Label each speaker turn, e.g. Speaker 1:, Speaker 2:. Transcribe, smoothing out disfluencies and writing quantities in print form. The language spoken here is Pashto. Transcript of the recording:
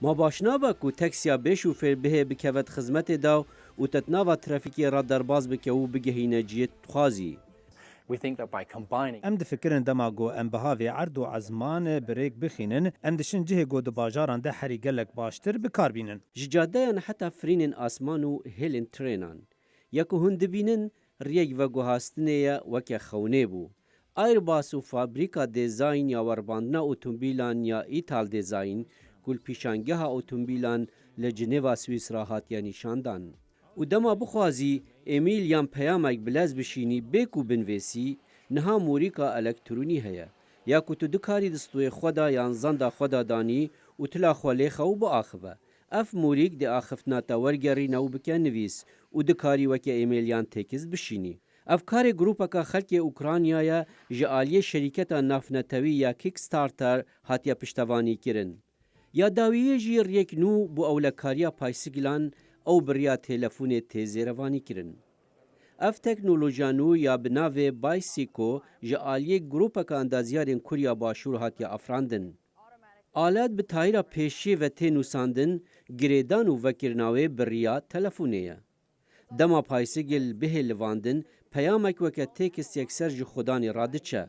Speaker 1: ما باشنا با کو تکسیا به شوفر به بکوت خدمت دا و تتناوا ترافیکی را درباز بکه و بگهینه جیت خوازی.
Speaker 2: ام دفکرن دماغو ام بهاوی عرض و عزمان بریک بخینن ام دشن جه گود باجاران ده حری گلک باشتر بکاربینن.
Speaker 1: جاده یان حتی فرینن آسمان و هلن ترینان. یکو هند بینن ریگ و گوهاستنه وکه خونه بو. ایرباس و فابریکا دیزاین یا ورباندنا اتومبیلان یا ایتال دیزاین کل پیشانگه اتومبیلان لجنیوا سوئیس راحت یا نشاندان. و دما بخوازی امیل یان پیامک بلز بشینی بکو بنویسی نها موریکا الکترونی هیا. یا کو تو دکاری دستوی خدا یان زنده خدا دانی و تلا خاله خو با آخوه. اف موریک دی آخفتنا تورگری نو بکن نویس و دکاری وکه ایمیلیان تکز بشینی. افکار گروپا که خلق اوکرانیای جعالی شرکت نافنتوی یا کیک ستارتر هاتیا پشتوانی کرن. یا داویه جیر یک نو بو اولکاریا پایسیگلان او بریا تلفون تیزی روانی کرن. اف تکنولوژیانو یا بناوی بایسیکو جعالی گروپا که اندازیارین کوریا باشور هاتیا افراندن. آلات به تایرا پیشی و تینوساندن گریدان و وکرناوی بریا تلفونیه. دما پایسیگل به لواندن پیامک وکه تکست یک سرج خدانی رادچه.